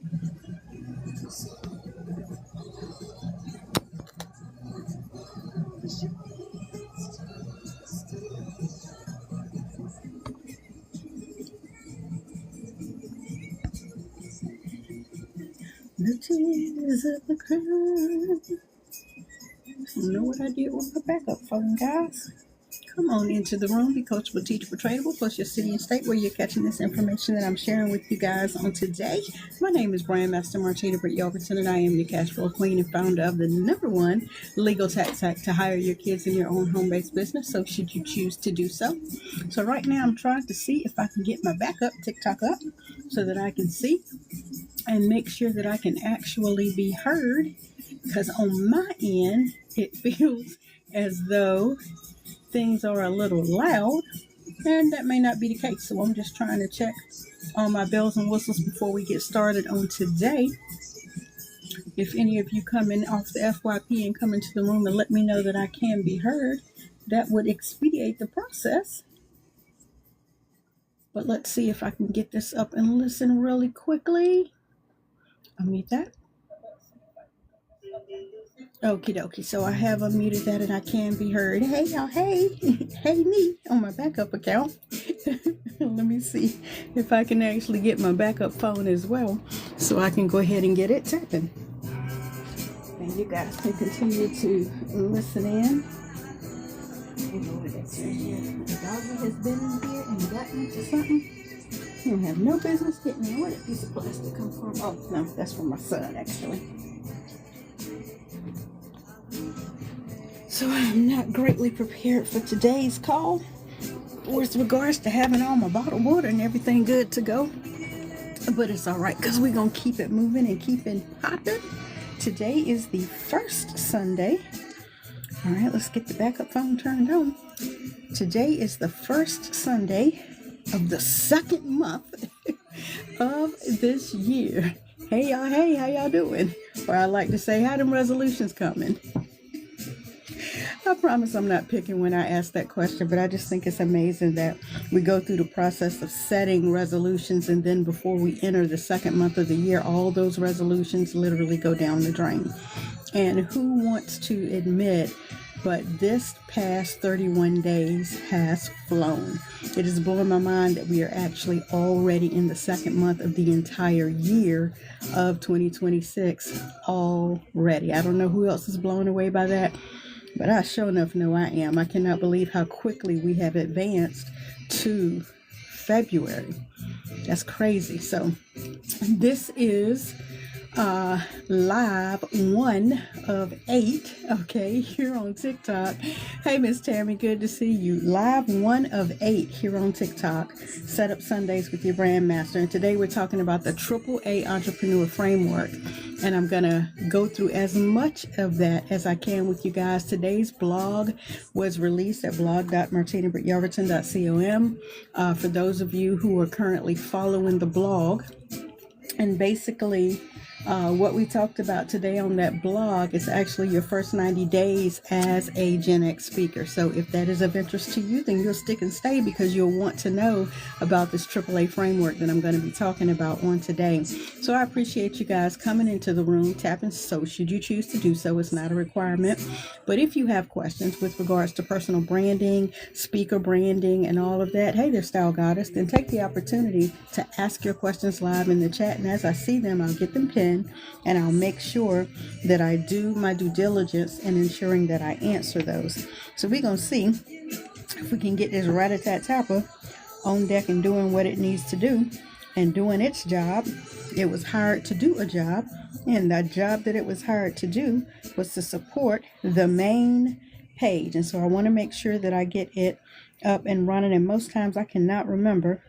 The tears of the crown. I don't know what I did with my backup phone, guys. Come on into the room. Be coachable, teachable, trainable, plus your city and state where you're catching this information that I'm sharing with you guys on today. My name is BrandMaster Martina, Britt, Yelverton, and I am your cash flow queen and founder of the #1 legal tax hack to hire your kids in your own home-based business, so should you choose to do so. So right now I'm trying to see if I can get my backup TikTok up so that I can see and make sure that I can actually be heard, because on my end it feels as though things are a little loud, and that may not be the case. So I'm just trying to check all my bells and whistles before we get started on today. If any of you come in off the FYP and come into the room and let me know that I can be heard, that would expedite the process. But let's see if I can get this up and listen really quickly. I'll mute that. Okie dokie, so I have unmuted that and I can be heard. Hey y'all, hey, hey me on my backup account. Let me see if I can actually get my backup phone as well, so I can go ahead and get it tapping. And you guys can continue to listen in. The doggy has been in here and gotten into something. You don't have no business getting in. Where did that piece of plastic come from? Oh no, that's from my son actually. So I'm not greatly prepared for today's call with regards to having all my bottled water and everything good to go. But it's all right, because we're going to keep it moving and keep it hopping. Today is the first Sunday. All right, let's get the backup phone turned on. Today is the first Sunday of the second month of this year. Hey y'all, hey, how y'all doing? Or I like to say, how them resolutions coming? I promise I'm not picking when I ask that question, but I just think it's amazing that we go through the process of setting resolutions, and then before we enter the second month of the year, all those resolutions literally go down the drain. And who wants to admit, but this past 31 days has flown. It is blowing my mind that we are actually already in the second month of the entire year of 2026 already. I don't know who else is blown away by that, but I sure enough know I am. I cannot believe how quickly we have advanced to February. That's crazy. So this is live 1 of 8, okay, here on TikTok. Hey Miss Tammy, good to see you. Live 1 of 8 here on TikTok. Set up Sundays with your BrandMaster, and today we're talking about the AAA entrepreneur framework, and I'm gonna go through as much of that as I can with you guys. Today's blog was released at blog.martinabrittyelverton.com. For those of you who are currently following the blog, and basically what we talked about today on that blog is actually your first 90 days as a GenX speaker. So if that is of interest to you, then you'll stick and stay, because you'll want to know about this AAA framework that I'm going to be talking about on today. So I appreciate you guys coming into the room, tapping so should you choose to do so. It's not a requirement. But if you have questions with regards to personal branding, speaker branding, and all of that, hey there, Style Goddess, then take the opportunity to ask your questions live in the chat. And as I see them, I'll get them pinned, and I'll make sure that I do my due diligence in ensuring that I answer those. So we're going to see if we can get this rat-a-tat-tapper on deck and doing what it needs to do and doing its job. It was hired to do a job, and the job that it was hired to do was to support the main page. And so I want to make sure that I get it up and running, and most times I cannot remember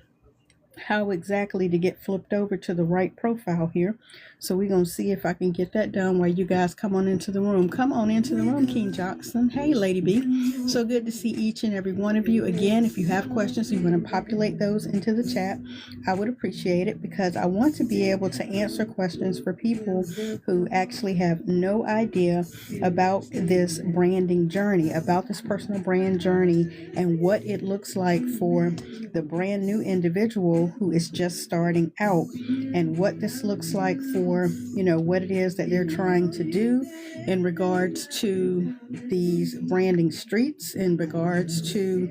how exactly to get flipped over to the right profile here. So we're going to see if I can get that done while you guys come on into the room. Come on into the room, King Johnson. Hey, Lady B. So good to see each and every one of you. Again, if you have questions, you want to populate those into the chat, I would appreciate it, because I want to be able to answer questions for people who actually have no idea about this branding journey, about this personal brand journey, and what it looks like for the brand new individual who is just starting out and what this looks like for, what it is that they're trying to do in regards to these branding streets, in regards to,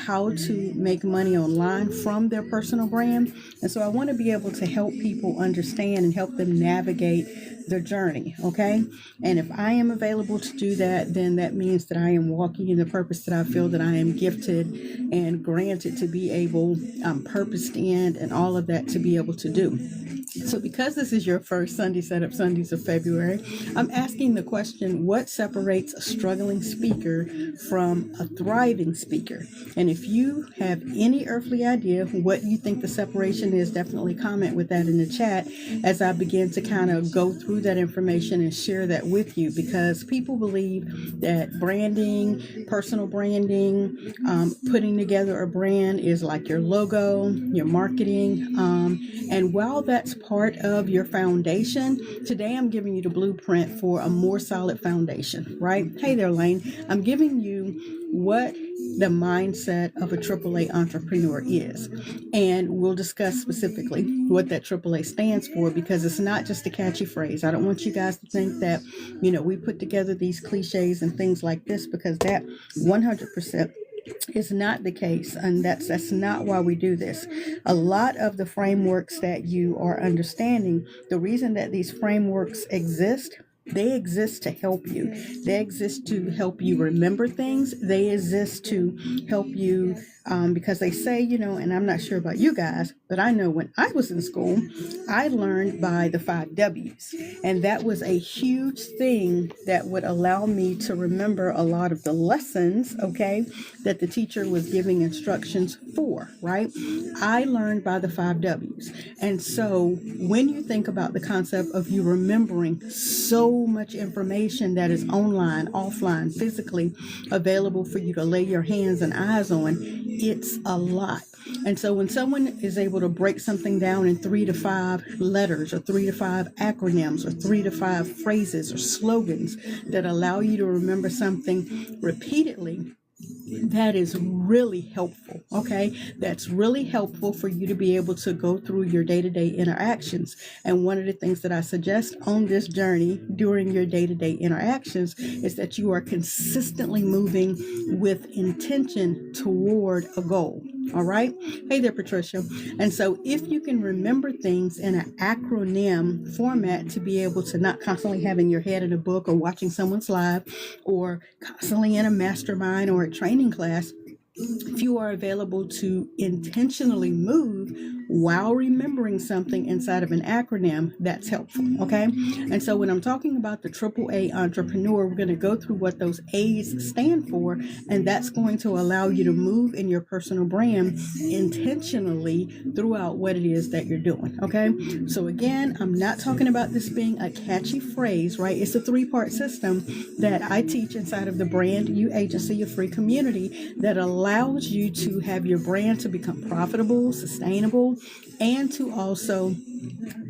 how to make money online from their personal brand. And so I want to be able to help people understand and help them navigate their journey, okay? And if I am available to do that, then that means that I am walking in the purpose that I feel that I am gifted and granted to be able, purposed in, and all of that to be able to do. So because this is your first Sunday Setup Sundays of February, I'm asking the question, what separates a struggling speaker from a thriving speaker? And if you have any earthly idea what you think the separation is, definitely comment with that in the chat as I begin to kind of go through that information and share that with you, because people believe that branding, personal branding, putting together a brand is like your logo, your marketing, and while that's part of your foundation, today I'm giving you the blueprint for a more solid foundation, right? Hey there, Lane. I'm giving you what the mindset of a AAA entrepreneur is. And we'll discuss specifically what that AAA stands for, because it's not just a catchy phrase. I don't want you guys to think that, we put together these cliches and things like this, because that 100% is not the case, and that's not why we do this. A lot of the frameworks that you are understanding, the reason that these frameworks exist, they exist to help you. They exist to help you remember things. They exist to help you because they say, and I'm not sure about you guys, but I know when I was in school, I learned by the 5 W's. And that was a huge thing that would allow me to remember a lot of the lessons, okay, that the teacher was giving instructions for, right? I learned by the 5 W's. And so when you think about the concept of you remembering so much information that is online, offline, physically available for you to lay your hands and eyes on, it's a lot. And so when someone is able to break something down in 3 to 5 letters or 3 to 5 acronyms or 3 to 5 phrases or slogans that allow you to remember something repeatedly, that is really helpful, okay? That's really helpful for you to be able to go through your day-to-day interactions. And one of the things that I suggest on this journey during your day-to-day interactions is that you are consistently moving with intention toward a goal. All right. Hey there, Patricia. And so if you can remember things in an acronym format to be able to not constantly have in your head in a book or watching someone's live or constantly in a mastermind or a training class, if you are available to intentionally move while remembering something inside of an acronym, that's helpful, okay? And so when I'm talking about the AAA entrepreneur, we're going to go through what those A's stand for, and that's going to allow you to move in your personal brand intentionally throughout what it is that you're doing, okay? So again, I'm not talking about this being a catchy phrase, right? It's a 3-part system that I teach inside of the BrandYOU agency, a free community that allows you to have your brand to become profitable, sustainable, and to also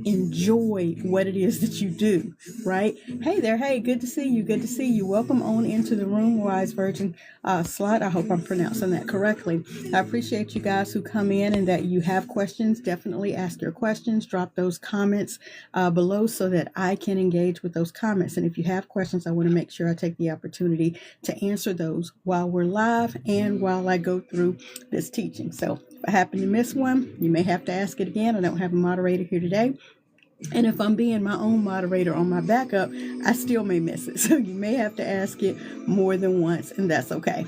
enjoy what it is that you do, right? Hey there. Hey, good to see you. Good to see you. Welcome on into the room, Wise Virgin Slut. I hope I'm pronouncing that correctly. I appreciate you guys who come in and that you have questions. Definitely ask your questions. Drop those comments below so that I can engage with those comments. And if you have questions, I want to make sure I take the opportunity to answer those while we're live and while I go through this teaching. So if I happen to miss one, you may have to ask it again. I don't have a moderator here today. And if I'm being my own moderator on my backup, I still may miss it. So you may have to ask it more than once, and that's okay.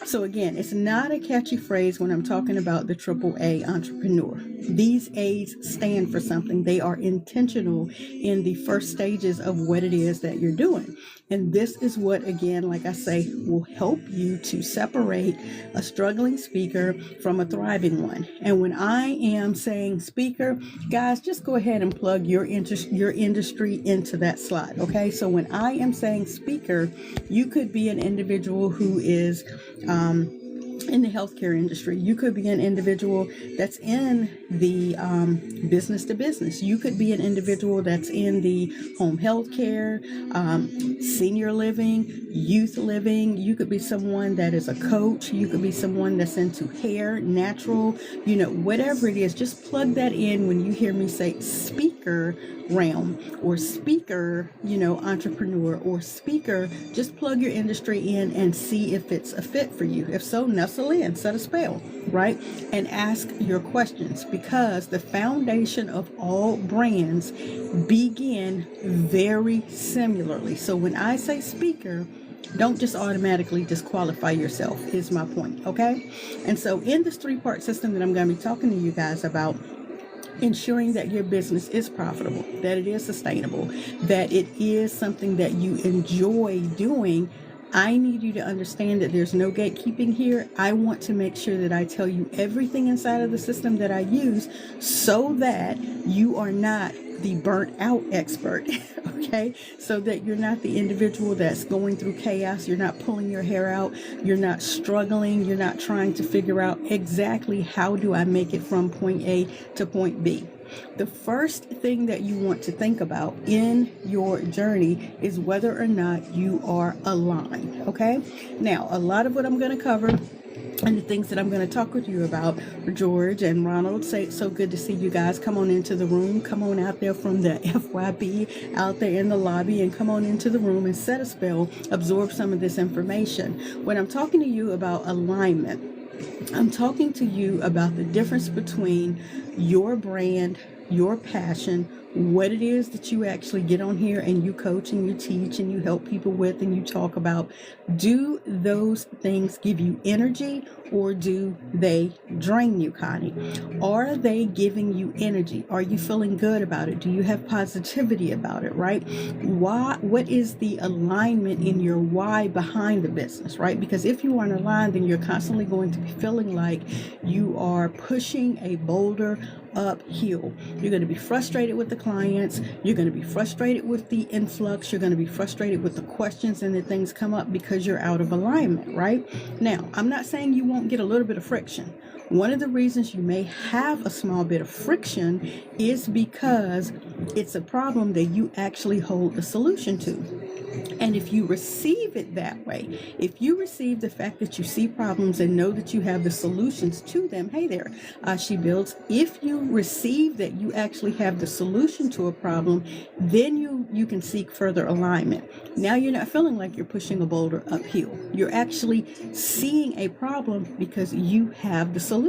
So again, it's not a catchy phrase when I'm talking about the AAA entrepreneur. These A's stand for something. They are intentional in the first stages of what it is that you're doing. And this is what, again, like I say, will help you to separate a struggling speaker from a thriving one. And when I am saying speaker, guys, just go ahead and plug your industry into that slide, okay? So when I am saying speaker, you could be an individual who is in the healthcare industry. You could be an individual that's in the business to business. You could be an individual that's in the home health care, senior living, youth living. You could be someone that is a coach. You could be someone that's into hair, natural, whatever it is. Just plug that in when you hear me say speaker realm or speaker, entrepreneur or speaker. Just plug your industry in and see if it's a fit for you. If so, nestle in, set a spell, right? And ask your questions, because the foundation of all brands begin very similarly. So when I say speaker, don't just automatically disqualify yourself, is my point, okay? And so in this 3-part system that I'm going to be talking to you guys about, ensuring that your business is profitable, that it is sustainable, that it is something that you enjoy doing, I need you to understand that there's no gatekeeping here. I want to make sure that I tell you everything inside of the system that I use so that you are not the burnt out expert, okay? So that you're not the individual that's going through chaos. You're not pulling your hair out. You're not struggling. You're not trying to figure out exactly how do I make it from point A to point B. The first thing that you want to think about in your journey is whether or not you are aligned, okay? Now, a lot of what I'm going to cover and the things that I'm going to talk with you about, George and Ronald, say it's so good to see you guys. Come on into the room. Come on out there from the FYB, out there in the lobby, and come on into the room and set a spell, absorb some of this information. When I'm talking to you about alignment, I'm talking to you about the difference between your brand, your passion, what it is that you actually get on here and you coach and you teach and you help people with and you talk about. Do those things give you energy or do they drain you, Connie? Are they giving you energy? Are you feeling good about it? Do you have positivity about it, right? What is the alignment in your why behind the business, right? Because if you aren't aligned, then you're constantly going to be feeling like you are pushing a boulder uphill. You're going to be frustrated with the clients. You're going to be frustrated with the influx. You're going to be frustrated with the questions and the things come up because you're out of alignment, right? Now, I'm not saying you won't get a little bit of friction. One of the reasons you may have a small bit of friction is because it's a problem that you actually hold the solution to. And if you receive it that way, if you receive the fact that you see problems and know that you have the solutions to them, hey there, she builds. If you receive that you actually have the solution to a problem, then you can seek further alignment. Now you're not feeling like you're pushing a boulder uphill. You're actually seeing a problem because you have the solution.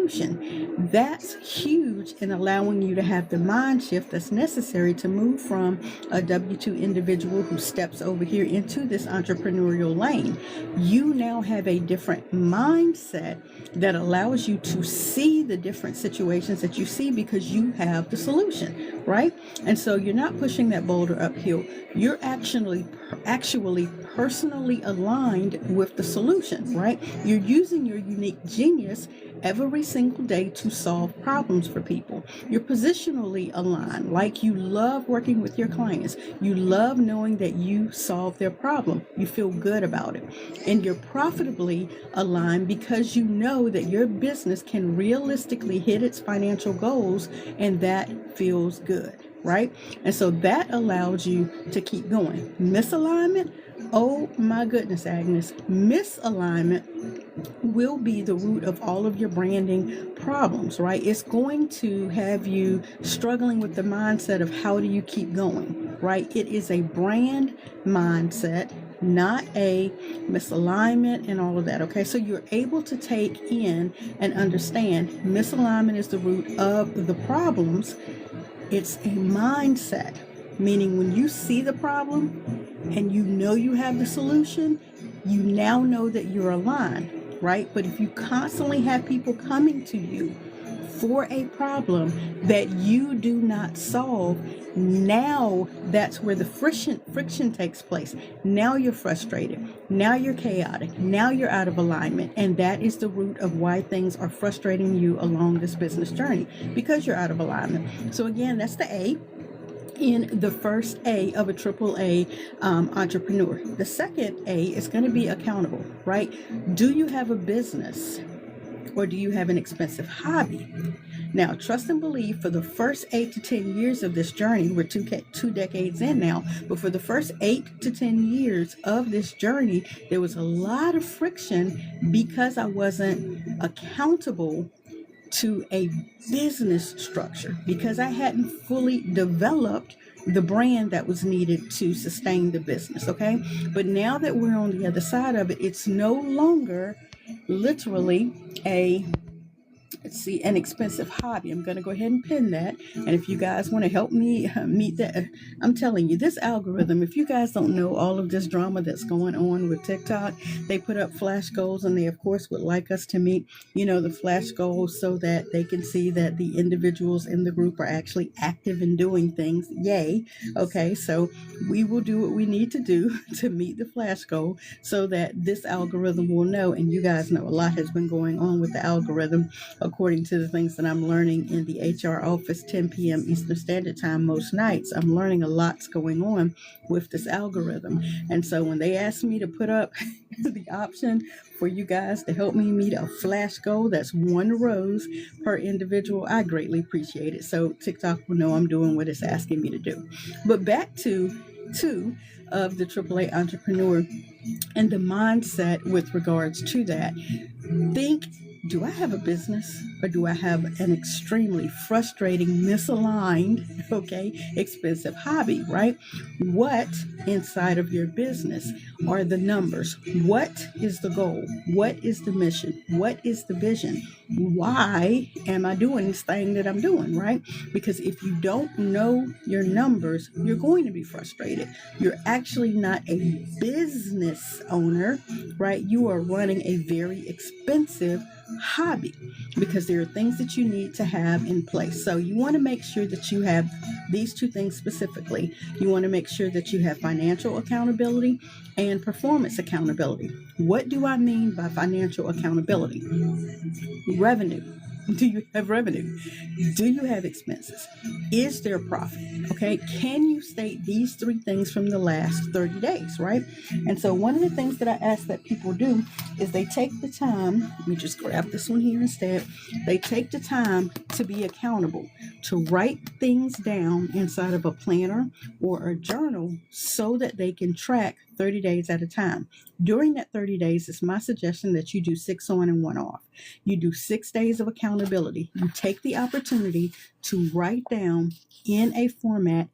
That's huge in allowing you to have the mind shift that's necessary to move from a W-2 individual who steps over here into this entrepreneurial lane. You now have a different mindset that allows you to see the different situations that you see because you have the solution, right? And so you're not pushing that boulder uphill. You're actually personally aligned with the solution, right? You're using your unique genius every single day to solve problems for people. You're positionally aligned, like you love working with your clients. You love knowing that you solve their problem. You feel good about it. And you're profitably aligned because you know that your business can realistically hit its financial goals, and that feels good, right? And so that allows you to keep going. Misalignment, oh my goodness, Agnes, misalignment will be the root of all of your branding problems, right? It's going to have you struggling with the mindset of how do you keep going, right? It is a brand mindset, not a misalignment and all of that, okay? So you're able to take in and understand misalignment is the root of the problems. It's a mindset, meaning when you see the problem and you know you have the solution, you now know that you're aligned, right? But if you constantly have people coming to you for a problem that you do not solve, now that's where the friction takes place. Now you're frustrated. Now you're chaotic. Now you're out of alignment. And that is the root of why things are frustrating you along this business journey, because you're out of alignment. So again, that's the A in the first A of a AAA entrepreneur. The second A is going to be accountable, right? Do you have a business or do you have an expensive hobby? Now, trust and believe, for the first 8 to 10 years of this journey, we're two decades in now, but for the first 8 to 10 years of this journey, there was a lot of friction because I wasn't accountable to a business structure, because I hadn't fully developed the brand that was needed to sustain the business. Okay. But now that we're on the other side of it, it's no longer literally an expensive hobby. I'm going to go ahead and pin that. And if you guys want to help me meet that, I'm telling you, this algorithm, if you guys don't know all of this drama that's going on with TikTok, they put up flash goals, and they, of course, would like us to meet, the flash goals so that they can see that the individuals in the group are actually active in doing things. Yay. Okay. So we will do what we need to do to meet the flash goal so that this algorithm will know. And you guys know a lot has been going on with the algorithm, according to the things that I'm learning in the HR office, 10 p.m. Eastern Standard Time most nights. I'm learning a lot's going on with this algorithm. And so when they asked me to put up the option for you guys to help me meet a flash goal, that's 1 rose per individual, I greatly appreciate it. So TikTok will know I'm doing what it's asking me to do. But back to 2 of the AAA entrepreneur and the mindset with regards to that. Think, do I have a business, or do I have an extremely frustrating, misaligned, expensive hobby, right? What inside of your business are the numbers? What is the goal? What is the mission? What is the vision? Why am I doing this thing that I'm doing, right? Because if you don't know your numbers, you're going to be frustrated. You're actually not a business owner, right? You are running a very expensive hobby, because there are things that you need to have in place. So you want to make sure that you have these 2 things specifically. You want to make sure that you have financial accountability and performance accountability. What do I mean by financial accountability? Revenue. Do you have revenue? Do you have expenses? Is there profit? Okay. Can you state these 3 things from the last 30 days, right? And so one of the things that I ask that people do is they take the time, let me just grab this one here instead. They take the time to be accountable, to write things down inside of a planner or a journal so that they can track 30 days at a time. During that 30 days, it's my suggestion that you do 6 on and 1 off. You do 6 days of accountability. You take the opportunity to write down in a format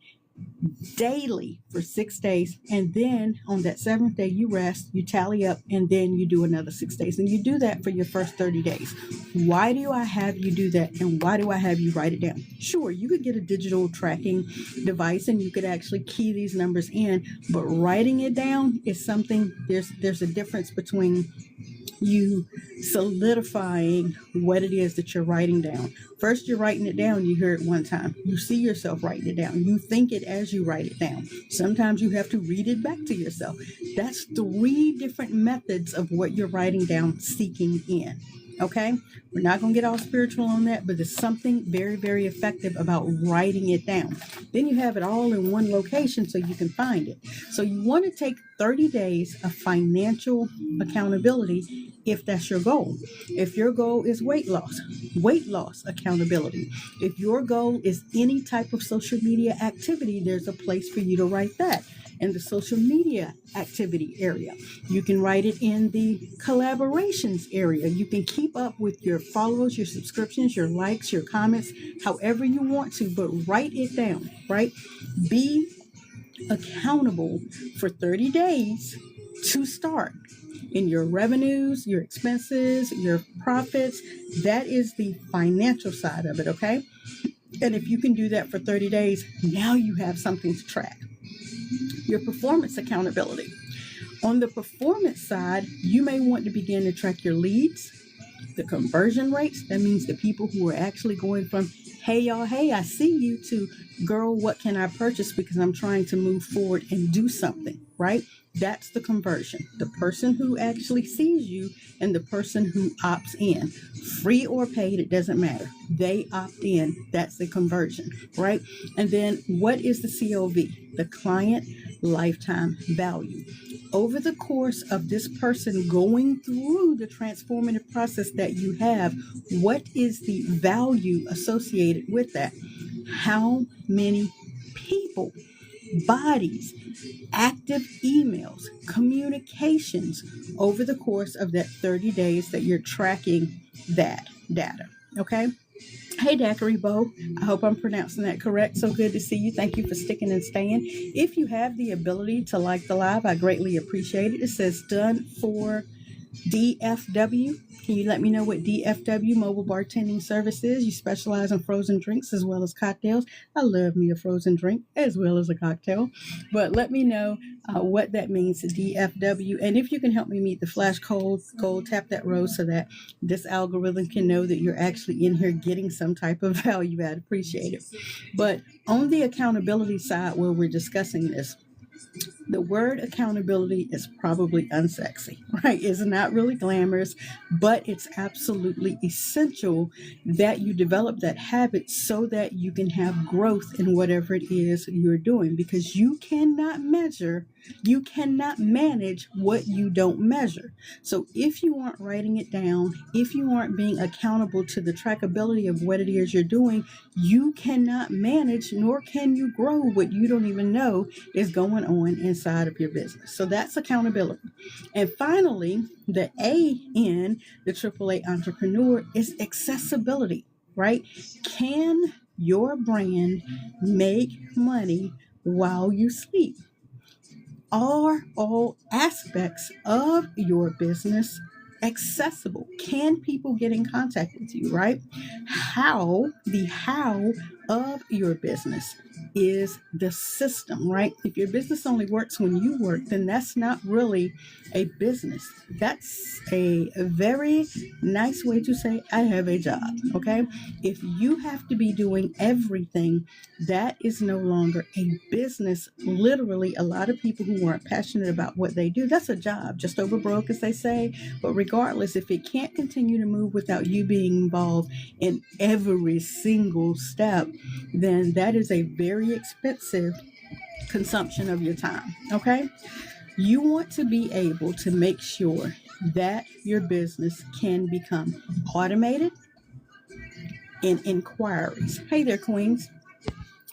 daily for 6 days, and then on that 7th day you rest, you tally up, and then you do another 6 days, and you do that for your first 30 days. Why do I have you do that, and why do I have you write it down? Sure, you could get a digital tracking device and you could actually key these numbers in, but writing it down is something, there's a difference between you solidifying what it is that you're writing down. First, you're writing it down, you hear it one time. You see yourself writing it down. You think it as you write it down. Sometimes you have to read it back to yourself. That's 3 different methods of what you're writing down, seeking in. Okay, we're not going to get all spiritual on that, but there's something very, very effective about writing it down. Then you have it all in one location so you can find it. So you want to take 30 days of financial accountability if that's your goal. If your goal is weight loss accountability. If your goal is any type of social media activity, there's a place for you to write that. In the social media activity area. You can write it in the collaborations area. You can keep up with your followers, your subscriptions, your likes, your comments, however you want to, but write it down, right? Be accountable for 30 days to start in your revenues, your expenses, your profits. That is the financial side of it, okay? And if you can do that for 30 days, now you have something to track. Your performance accountability. On the performance side, you may want to begin to track your leads, the conversion rates. That means the people who are actually going from, hey, y'all, hey, I see you, to, girl, what can I purchase because I'm trying to move forward and do something, right? That's the conversion. The person who actually sees you and the person who opts in. Free or paid, it doesn't matter. They opt in. That's the conversion, right? And then what is the COV? The client lifetime value. Over the course of this person going through the transformative process that you have, what is the value associated with that? How many people, bodies, active emails, communications over the course of that 30 days that you're tracking that data? Okay. Hey, Daiquiri Bo. I hope I'm pronouncing that correct. So good to see you. Thank you for sticking and staying. If you have the ability to like the live, I greatly appreciate it. It says done for DFW. Can you let me know what DFW Mobile Bartending Service is? You specialize in frozen drinks as well as cocktails. I love me a frozen drink as well as a cocktail. But let me know what that means to DFW. And if you can help me meet the flash goal, tap that rose so that this algorithm can know that you're actually in here getting some type of value. I'd appreciate it. But on the accountability side where we're discussing this, the word accountability is probably unsexy, right? It's not really glamorous, but it's absolutely essential that you develop that habit so that you can have growth in whatever it is you're doing, because you cannot manage what you don't measure. So if you aren't writing it down, if you aren't being accountable to the trackability of what it is you're doing, you cannot manage, nor can you grow what you don't even know is going on inside of your business. So that's accountability. And finally, the A in the AAA entrepreneur is accessibility, right? Can your brand make money while you sleep? Are all aspects of your business accessible? Can people get in contact with you, right? The how of your business is the system, right? If your business only works when you work, then that's not really a business. That's a very nice way to say, I have a job, okay? If you have to be doing everything, that is no longer a business. Literally, a lot of people who aren't passionate about what they do, that's a job, just over broke, as they say. But regardless, if it can't continue to move without you being involved in every single step, then that is a very expensive consumption of your time, okay? You want to be able to make sure that your business can become automated in inquiries. Hey there, queens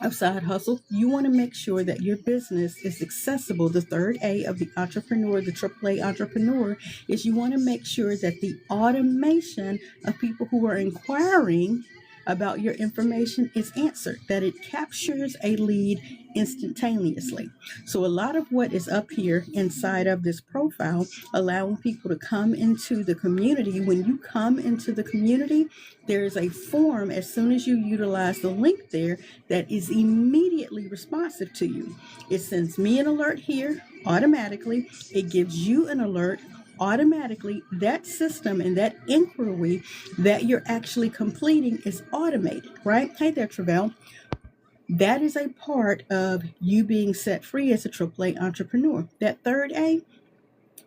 of side hustle. You want to make sure that your business is accessible. The third A of the entrepreneur, the AAA entrepreneur, is you want to make sure that the automation of people who are inquiring about your information is answered, that it captures a lead instantaneously. So a lot of what is up here inside of this profile, allowing people to come into the community. When you come into the community, there is a form as soon as you utilize the link there that is immediately responsive to you. It sends me an alert here automatically. It gives you an alert automatically. That system and that inquiry that you're actually completing is automated, right? Hey there, Travell. That is a part of you being set free as a AAA entrepreneur. That third A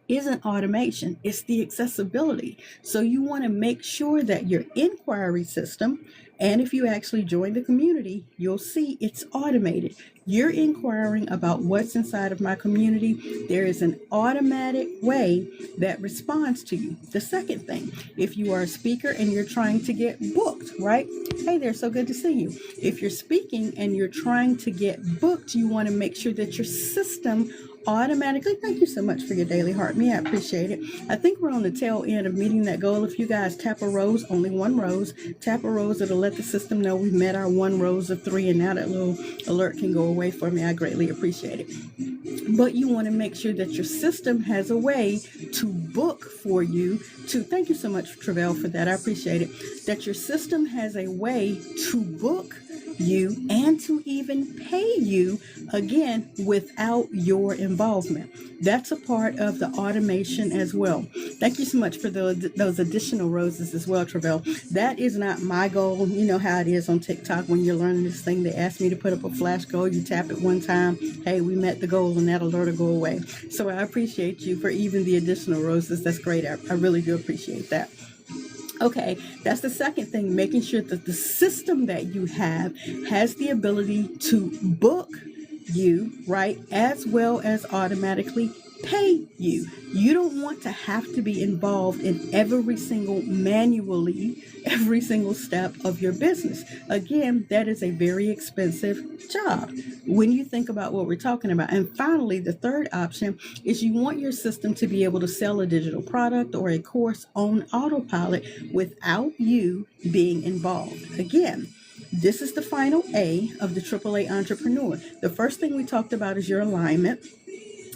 isn't automation, it's the accessibility. So you want to make sure that your inquiry system, and if you actually join the community, you'll see it's automated. You're inquiring about what's inside of my community. There is an automatic way that responds to you. The second thing, if you are a speaker and you're trying to get booked, right? Hey there, so good to see you. If you're speaking and you're trying to get booked, you want to make sure that your system automatically, thank you so much for your daily heart me, I appreciate it. I think we're on the tail end of meeting that goal. If you guys tap a rose, only one rose, tap a rose, it'll let the system know we've met our one rose of 3, and now that little alert can go away for me. I greatly appreciate it. But you want to make sure that your system has a way to book for you to, thank you so much, Travell, for that, I appreciate it, that your system has a way to book you and to even pay you again without your involvement. That's a part of the automation as well. Thank you so much for those additional roses as well, Travell. That is not my goal. You know how it is on TikTok when you're learning this thing. They ask me to put up a flash goal. You tap it one time. Hey, we met the goal, and that alert will go away. So I appreciate you for even the additional roses. That's great. I really do appreciate that. Okay, that's the second thing, making sure that the system that you have has the ability to book you, right? As well as automatically pay you. You don't want to have to be involved in every single step of your business. Again, that is a very expensive job when you think about what we're talking about. And finally, the third option is you want your system to be able to sell a digital product or a course on autopilot without you being involved. Again, this is the final A of the AAA entrepreneur. The first thing we talked about is your alignment.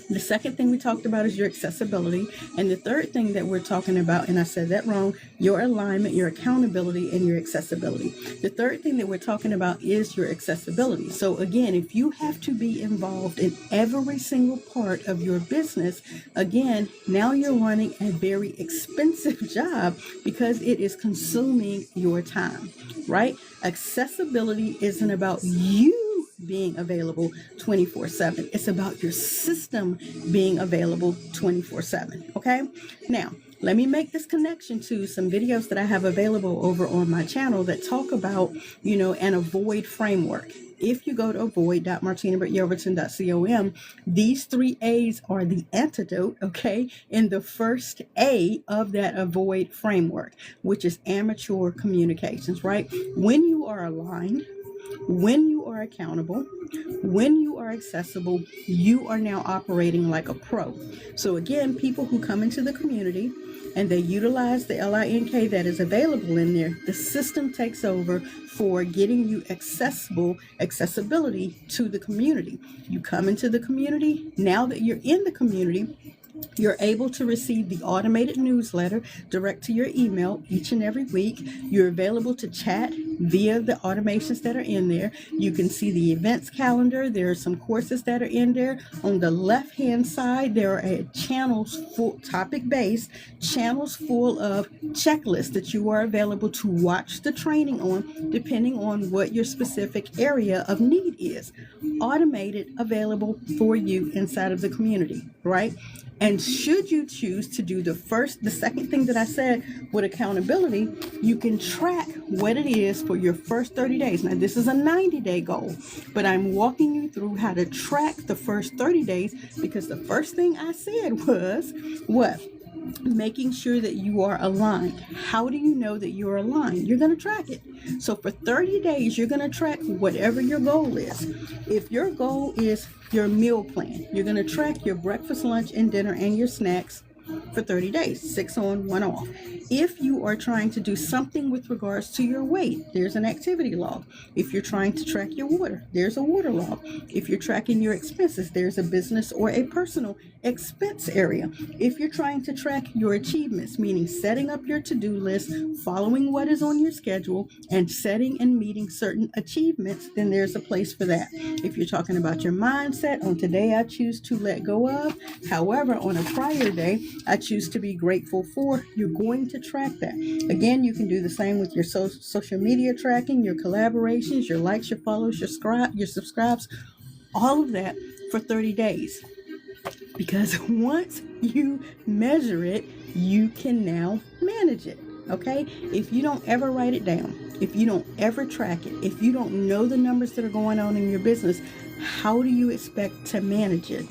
The second thing we talked about is your accessibility. And the third thing that we're talking about, and I said that wrong, your alignment, your accountability, and your accessibility. The third thing that we're talking about is your accessibility. So again, if you have to be involved in every single part of your business, again, now you're running a very expensive job because it is consuming your time, right? Accessibility isn't about you being available 24/7. It's about your system being available 24/7. Okay. Now, let me make this connection to some videos that I have available over on my channel that talk about, an avoid framework. If you go to avoid.martina.yelverton.com, these 3 A's are the antidote, okay, in the first A of that avoid framework, which is amateur communications, right? When you are aligned, when you are accountable, when you are accessible, you are now operating like a pro. So again, people who come into the community and they utilize the LINK that is available in there, the system takes over for getting you accessibility to the community. You come into the community. Now that you're in the community, you're able to receive the automated newsletter direct to your email each and every week. You're available to chat via the automations that are in there. You can see the events calendar. There are some courses that are in there. On the left-hand side, there are channels full, topic-based channels full of checklists that you are available to watch the training on, depending on what your specific area of need is. Automated, available for you inside of the community, right? And should you choose to do the second thing that I said with accountability, you can track what it is for your first 30 days. Now, this is a 90-day goal, but I'm walking you through how to track the first 30 days because the first thing I said was what? Making sure that you are aligned. How do you know that you're aligned? You're going to track it. So for 30 days, you're going to track whatever your goal is. If your goal is your meal plan, you're going to track your breakfast, lunch, and dinner and your snacks for 30 days, 6 on, 1 off. If you are trying to do something with regards to your weight, there's an activity log. If you're trying to track your water, there's a water log. If you're tracking your expenses, there's a business or a personal expense area. If you're trying to track your achievements, meaning setting up your to-do list, following what is on your schedule, and setting and meeting certain achievements, then there's a place for that. If you're talking about your mindset, on today I choose to let go of. However, on a prior day, I choose to be grateful for. You're going to track that. Again, you can do the same with your social media tracking, your collaborations, your likes, your follows, your subscribes, all of that for 30 days. Because once you measure it, you can now manage it. Okay? If you don't ever write it down, if you don't ever track it, if you don't know the numbers that are going on in your business, how do you expect to manage it?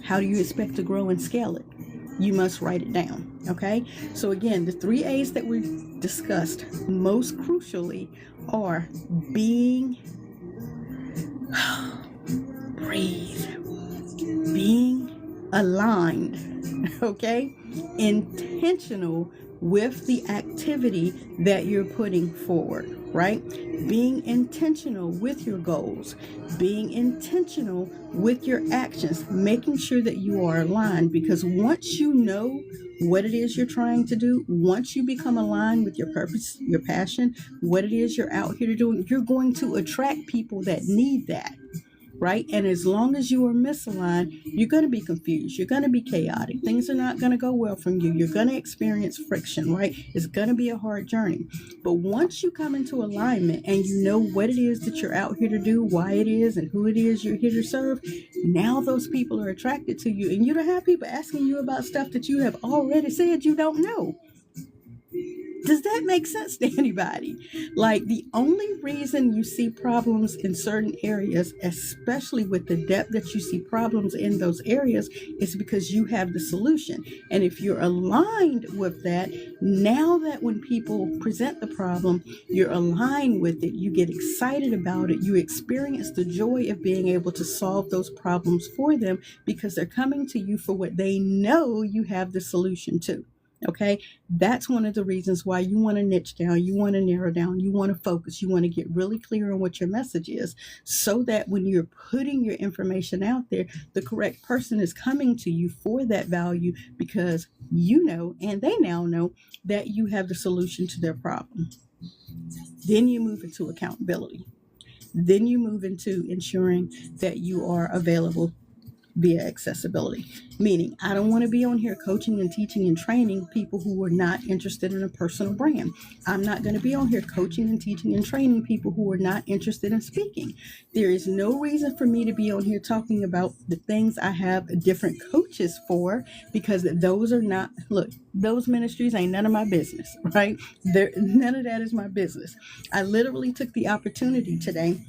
How do you expect to grow and scale it? You must write it down. Okay? So again, the 3 A's that we discussed most crucially are being, breathe, being aligned, okay? Intentional with the activity that you're putting forward, right? Being intentional with your goals, being intentional with your actions, making sure that you are aligned, because once you know what it is you're trying to do, once you become aligned with your purpose, your passion, what it is you're out here to do, you're going to attract people that need that. Right? And as long as you are misaligned, you're going to be confused. You're going to be chaotic. Things are not going to go well from you. You're going to experience friction, right? It's going to be a hard journey. But once you come into alignment and you know what it is that you're out here to do, why it is, and who it is you're here to serve, now those people are attracted to you. And you don't have people asking you about stuff that you have already said you don't know. Does that make sense to anybody? Like, the only reason you see problems in certain areas, especially with the depth that you see problems in those areas, is because you have the solution. And if you're aligned with that, now that when people present the problem, you're aligned with it, you get excited about it, you experience the joy of being able to solve those problems for them because they're coming to you for what they know you have the solution to. Okay, that's one of the reasons why you want to niche down, you want to narrow down, you want to focus, you want to get really clear on what your message is, so that when you're putting your information out there, the correct person is coming to you for that value because you know, and they now know, that you have the solution to their problem. Then you move into accountability. Then you move into ensuring that you are available via accessibility. Meaning, I don't want to be on here coaching and teaching and training people who are not interested in a personal brand. I'm not going to be on here coaching and teaching and training people who are not interested in speaking. There is no reason for me to be on here talking about the things I have different coaches for, because those are not, look, those ministries ain't none of my business, right? None of that is my business. I literally took the opportunity today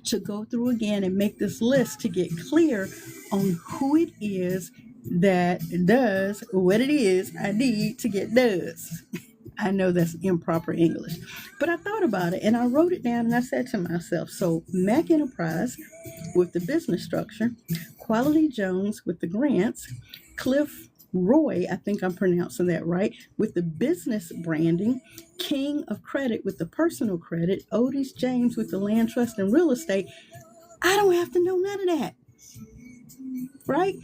to go through again and make this list to get clear on who it is that does what it is I need to get does. I know that's improper English, but I thought about it and I wrote it down and I said to myself, so Mac Enterprise with the business structure, Quality Jones with the grants, Cliff Roy, I think I'm pronouncing that right, with the business branding, King of Credit with the personal credit, Otis James with the land trust and real estate. I don't have to know none of that, right?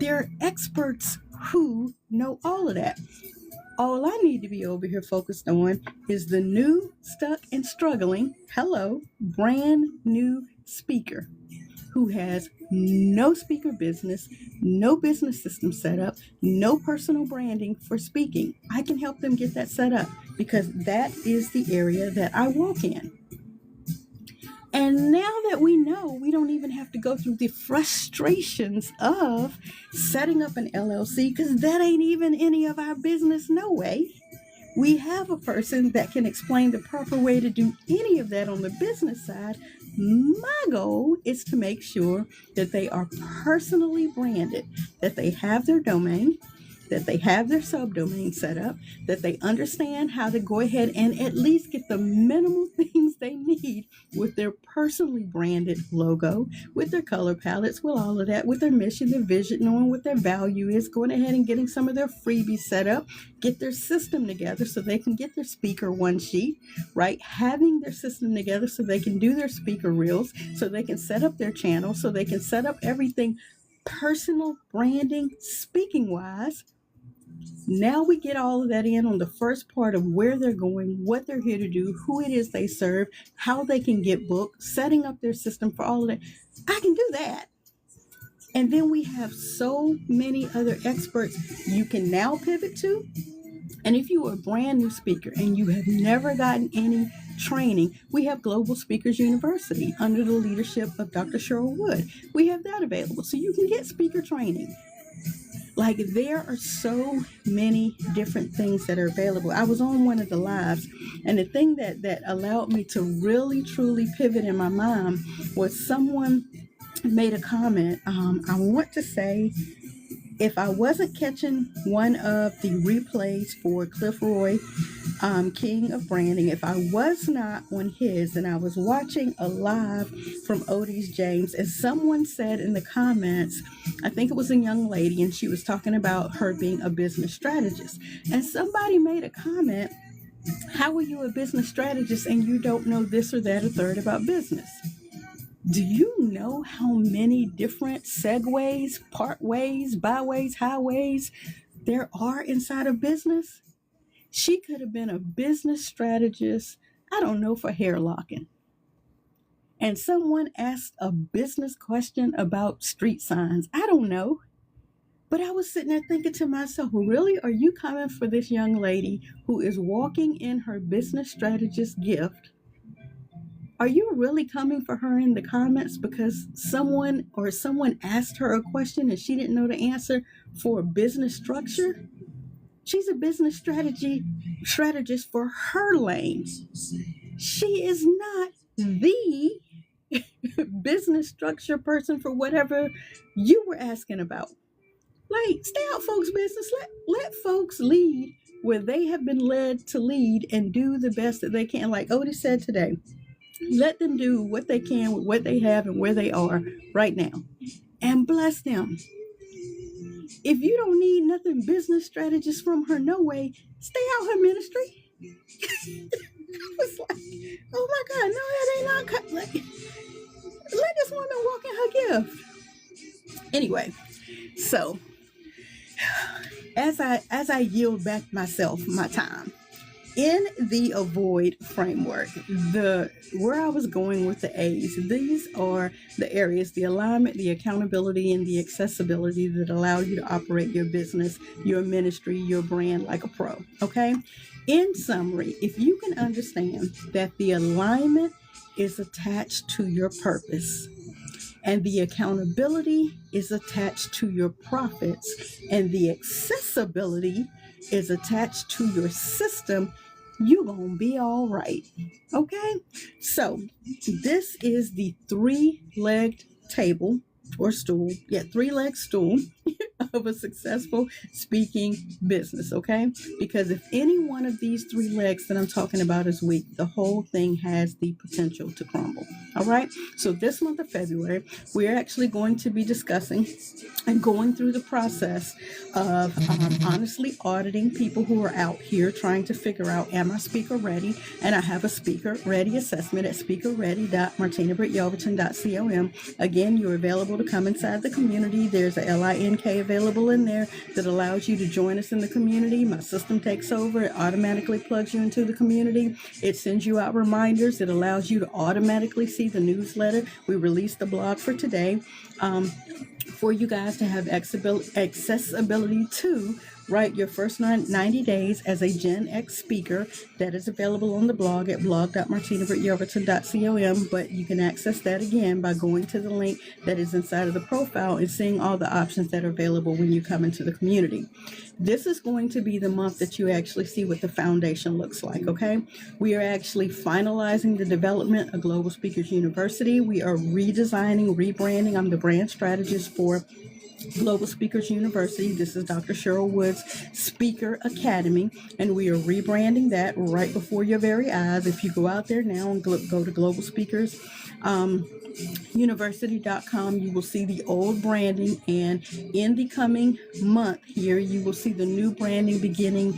There are experts who know all of that. All I need to be over here focused on is the new, stuck, and struggling, brand new speaker who has no speaker business, no business system set up, no personal branding for speaking. I can help them get that set up because that is the area that I walk in. And now that we know, we don't even have to go through the frustrations of setting up an LLC, because that ain't even any of our business, no way. We have a person that can explain the proper way to do any of that on the business side. My goal is to make sure that they are personally branded, that they have their domain, that they have their subdomain set up, that they understand how to go ahead and at least get the minimal things they need with their personally branded logo, with their color palettes, with all of that, with their mission, their vision, knowing what their value is, going ahead and getting some of their freebies set up, get their system together so they can get their speaker one sheet, right? Having their system together so they can do their speaker reels, so they can set up their channel, so they can set up everything personal branding, speaking wise. Now we get all of that in on the first part of where they're going, what they're here to do, who it is they serve, how they can get booked, setting up their system for all of that. I can do that. And then we have so many other experts you can now pivot to. And if you are a brand new speaker and you have never gotten any training, we have Global Speakers University under the leadership of Dr. Cheryl Wood. We have that available so you can get speaker training. Like, there are so many different things that are available. I was on one of the lives, and the thing that allowed me to really, truly pivot in my mind was someone made a comment. I want to say, if I wasn't catching one of the replays for Cliff Roy, King of Branding, if I was not on his and I was watching a live from Otis James, and someone said in the comments, I think it was a young lady, and she was talking about her being a business strategist. And somebody made a comment, how are you a business strategist and you don't know this or that or third about business? Do you know how many different segues, partways, byways, highways there are inside of business? She could have been a business strategist, I don't know, for hair locking. And someone asked a business question about street signs. I don't know. But I was sitting there thinking to myself, really? Are you coming for this young lady who is walking in her business strategist gift? Are you really coming for her in the comments because someone asked her a question and she didn't know the answer for a business structure? She's a business strategist for her lane. She is not the business structure person for whatever you were asking about. Like, stay out folks' business. Let folks lead where they have been led to lead and do the best that they can. Like Odie said today, let them do what they can with what they have and where they are right now. And bless them. If you don't need nothing business strategist from her, no way, stay out her ministry. I was like, oh my God, no, that ain't not. Like, let this woman walk in her gift. Anyway, so as I yield back myself my time in the avoid framework, where I was going with the A's, these are the areas: the alignment, the accountability, and the accessibility that allow you to operate your business, your ministry, your brand like a pro. Okay. In summary, if you can understand that the alignment is attached to your purpose, and the accountability is attached to your profits, and the accessibility is attached to your system, you're going to be all right. Okay? So this is the three-legged table or stool. Yeah, three-legged stool of a successful speaking business. Okay? Because if any one of these three legs that I'm talking about is weak, the whole thing has the potential to crumble. All right? So this month of February, we're actually going to be discussing and going through the process of honestly auditing people who are out here trying to figure out, am I speaker ready? And I have a speaker ready assessment at speakerready.martinabrittyelverton.com. Again, you're available to come inside the community. There's a LINK available in there that allows you to join us in the community. My system takes over. It automatically plugs you into the community. It sends you out reminders. It allows you to automatically see the newsletter. We released the blog for today. For you guys to have accessibility to write your first 90 days as a GenX speaker. That is available on the blog at blog.martinabrittyelverton.com, but you can access that again by going to the link that is inside of the profile and seeing all the options that are available when you come into the community. This is going to be the month that you actually see what the foundation looks like, okay? We are actually finalizing the development of Global Speakers University. We are redesigning, rebranding. I'm the brand strategist for Global Speakers University. This is Dr. Cheryl Wood's Speaker Academy, and we are rebranding that right before your very eyes. If you go out there now and go to Global Speakers University.com, you will see the old branding, and in the coming month here, you will see the new branding beginning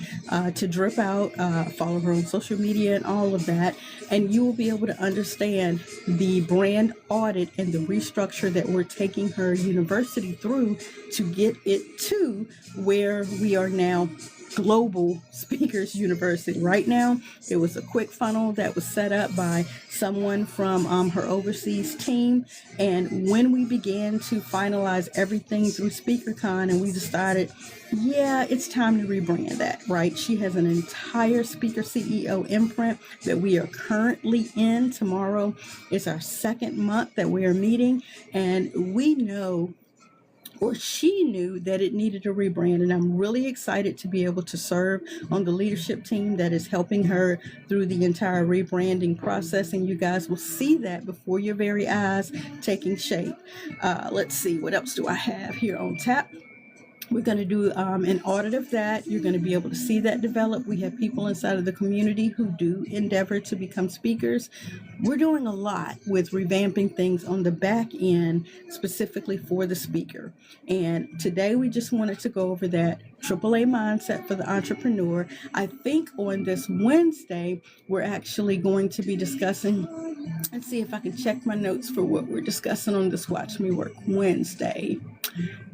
to drip out. Follow her on social media and all of that, and you will be able to understand the brand audit and the restructure that we're taking her university through to get it to where we are now. Global Speakers University. Right now, it was a quick funnel that was set up by someone from her overseas team. And when we began to finalize everything through SpeakerCon, and we decided, yeah, it's time to rebrand that, right? She has an entire Speaker CEO imprint that we are currently in. Tomorrow is our second month that we are meeting, and we know, or she knew, that it needed a rebrand. And I'm really excited to be able to serve on the leadership team that is helping her through the entire rebranding process. And you guys will see that before your very eyes taking shape. Let's see, what else do I have here on tap? We're going to do an audit of that. You're going to be able to see that develop. We have people inside of the community who do endeavor to become speakers. We're doing a lot with revamping things on the back end, specifically for the speaker. And today we just wanted to go over that AAA mindset for the entrepreneur. I think on this Wednesday, we're actually going to be discussing, let's see if I can check my notes for what we're discussing on this Watch Me Work Wednesday.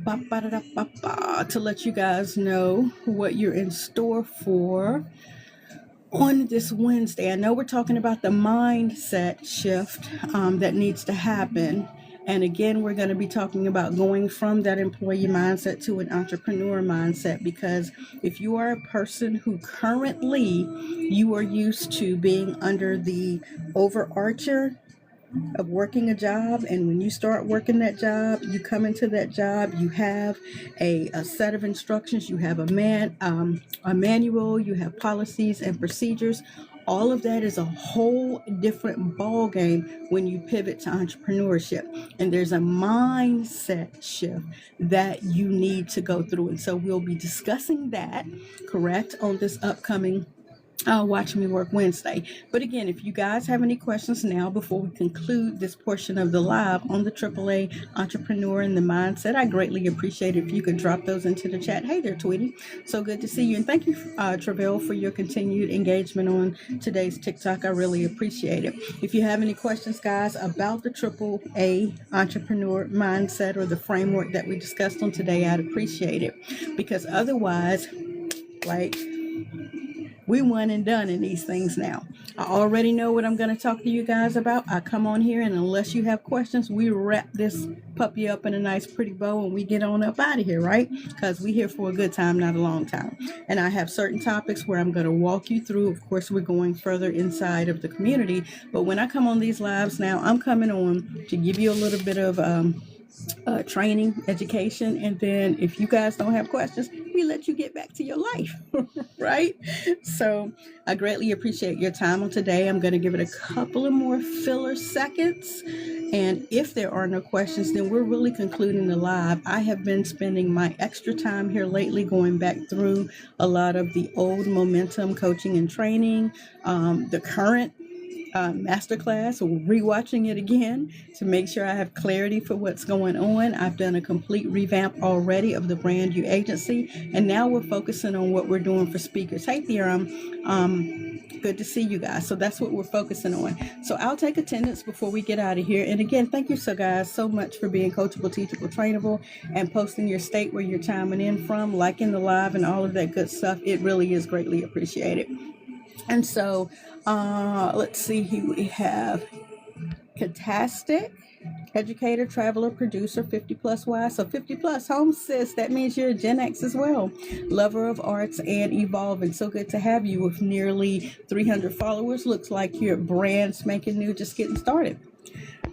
To let you guys know what you're in store for on this Wednesday. I know we're talking about the mindset shift that needs to happen. And again, we're going to be talking about going from that employee mindset to an entrepreneur mindset, because if you are a person who currently you are used to being under the overarcher of working a job, and when you start working that job, you come into that job, you have a set of instructions, you have a manual, you have policies and procedures. All of that is a whole different ball game when you pivot to entrepreneurship, and there's a mindset shift that you need to go through. And so we'll be discussing that, correct, on this upcoming Watch Me Work Wednesday. But again, if you guys have any questions now before we conclude this portion of the live on the AAA entrepreneur and the mindset, I greatly appreciate it if you could drop those into the chat. Hey there, Tweety. So good to see you. And thank you, Travell, for your continued engagement on today's TikTok. I really appreciate it. If you have any questions, guys, about the AAA entrepreneur mindset or the framework that we discussed on today, I'd appreciate it. Because otherwise, like, we one and done in these things now. I already know what I'm going to talk to you guys about. I come on here, and unless you have questions, we wrap this puppy up in a nice pretty bow and we get on up out of here, right? Because we're here for a good time, not a long time. And I have certain topics where I'm going to walk you through. Of course, we're going further inside of the community. But when I come on these lives now, I'm coming on to give you a little bit of training, education, and then if you guys don't have questions, we let you get back to your life, right? So I greatly appreciate your time on today. I'm going to give it a couple of more filler seconds, and if there are no questions, then we're really concluding the live. I have been spending my extra time here lately going back through a lot of the old momentum coaching and training, the current masterclass, or rewatching it again to make sure I have clarity for what's going on. I've done a complete revamp already of the BrandYOU agency, and now we're focusing on what we're doing for speakers. Hey, Theorem, good to see you guys. So that's what we're focusing on. So I'll take attendance before we get out of here. And again, thank you guys so much for being coachable, teachable, trainable, and posting your state where you're chiming in from, liking the live, and all of that good stuff. It really is greatly appreciated. And so let's see who we have. Catastic, educator, traveler, producer, 50 plus Y. So 50 plus home sis, that means you're a Gen X as well. Lover of arts and evolving. So good to have you with nearly 300 followers. Looks like you're brand spanking new, just getting started.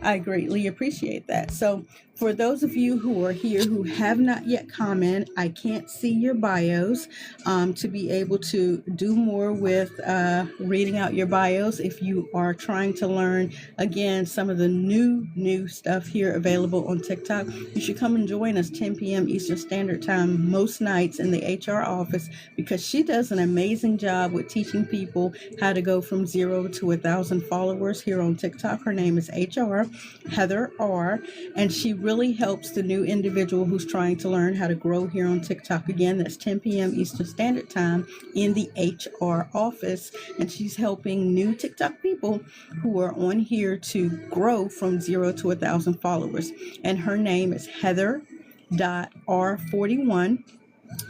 I greatly appreciate that. So for those of you who are here who have not yet commented, I can't see your bios to be able to do more with reading out your bios. If you are trying to learn, again, some of the new stuff here available on TikTok, you should come and join us 10 p.m. Eastern Standard Time most nights in the HR office, because she does an amazing job with teaching people how to go from 0 to 1,000 followers here on TikTok. Her name is Heather R, and she really helps the new individual who's trying to learn how to grow here on TikTok. Again, that's 10 p.m. Eastern Standard Time in the HR office, and she's helping new TikTok people who are on here to grow from 0 to 1,000 followers. And her name is Heather.R41,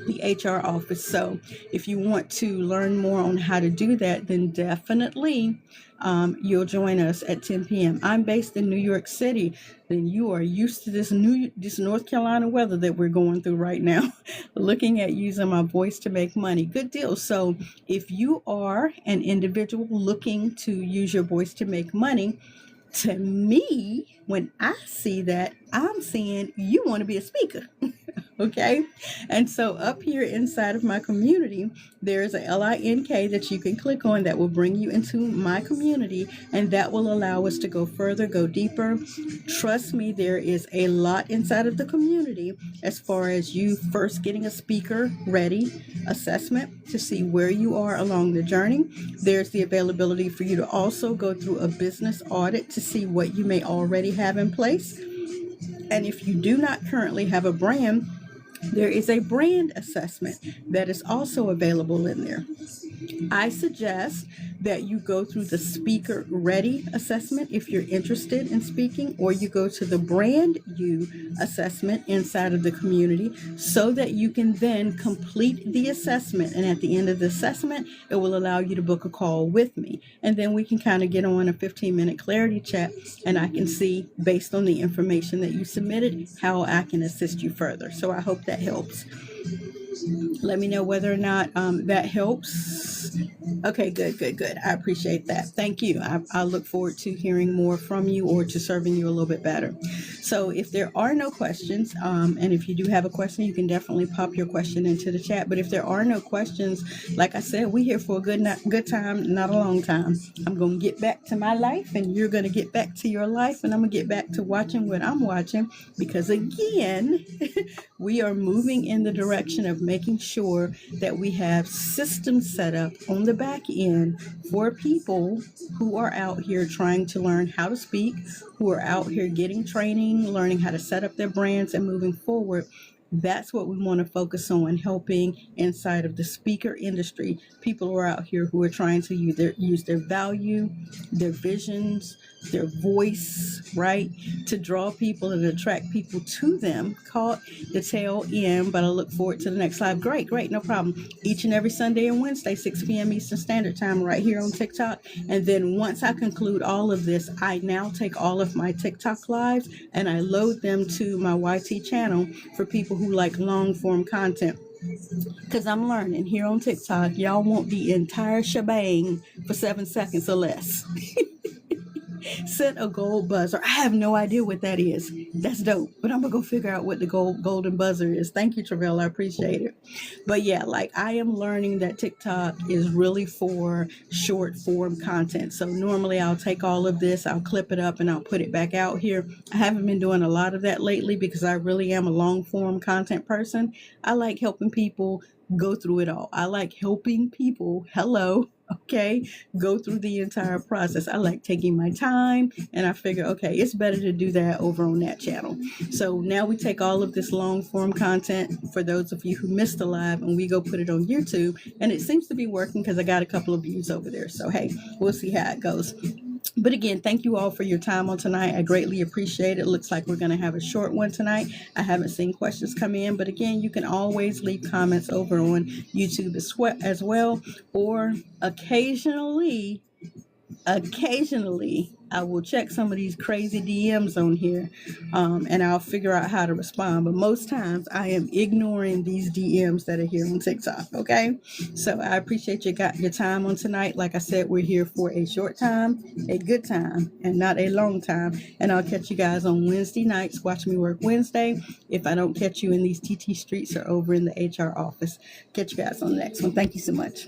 the HR office. So if you want to learn more on how to do that, then definitely you'll join us at 10 p.m. I'm based in New York City. Then you are used to this North Carolina weather that we're going through right now. Looking at using my voice to make money. Good deal. So if you are an individual looking to use your voice to make money, to me, when I see that, I'm seeing you want to be a speaker. Okay. And so up here inside of my community, there's a LINK that you can click on that will bring you into my community, and that will allow us to go further, go deeper. Trust me, there is a lot inside of the community as far as you first getting a speaker ready assessment to see where you are along the journey. There's the availability for you to also go through a business audit to see what you may already have in place. And if you do not currently have a brand, there is a brand assessment that is also available in there. I suggest that you go through the Speaker Ready assessment if you're interested in speaking, or you go to the BrandYOU assessment inside of the community so that you can then complete the assessment. And at the end of the assessment, it will allow you to book a call with me. And then we can kind of get on a 15-minute clarity chat, and I can see, based on the information that you submitted, how I can assist you further. So I hope that helps. Let me know whether or not that helps. Okay, good. I appreciate that. Thank you. I look forward to hearing more from you or to serving you a little bit better. So if there are no questions, and if you do have a question, you can definitely pop your question into the chat. But if there are no questions, like I said, we're here for a good time, not a long time. I'm going to get back to my life, and you're going to get back to your life, and I'm going to get back to watching what I'm watching, because again, we are moving in the direction of making sure that we have systems set up on the back end for people who are out here trying to learn how to speak, who are out here getting training, learning how to set up their brands and moving forward. That's what we want to focus on, helping inside of the speaker industry. People who are out here who are trying to use their value, their visions, their voice, right, to draw people and attract people to them. Caught the tail end, but I look forward to the next live. Great, no problem. Each and every Sunday and Wednesday, 6 p.m. Eastern Standard Time, right here on TikTok. And then once I conclude all of this, I now take all of my TikTok lives and I load them to my YT channel for people who like long form content. Because I'm learning here on TikTok, y'all want the entire shebang for 7 seconds or less. Set a gold buzzer. I have no idea what that is. That's dope. But I'm going to go figure out what the golden buzzer is. Thank you, Travell. I appreciate it. But yeah, like I am learning that TikTok is really for short form content. So normally I'll take all of this, I'll clip it up and I'll put it back out here. I haven't been doing a lot of that lately because I really am a long form content person. I like helping people go through it all. I like helping people. Okay, go through the entire process. I like taking my time, and I figure, okay, it's better to do that over on that channel. So now we take all of this long form content for those of you who missed the live, and we go put it on YouTube, and it seems to be working because I got a couple of views over there. So hey, we'll see how it goes. But again, thank you all for your time on tonight. I greatly appreciate it. Looks like we're going to have a short one tonight. I haven't seen questions come in, but again, you can always leave comments over on YouTube as well, or occasionally I will check some of these crazy DMs on here, and I'll figure out how to respond. But most times I am ignoring these DMs that are here on TikTok. Okay, so I appreciate your time on tonight. Like I said, we're here for a short time, a good time, and not a long time. And I'll catch you guys on Wednesday nights. Watch Me Work Wednesday. If I don't catch you in these TT streets or over in the HR office, catch you guys on the next one. Thank you so much.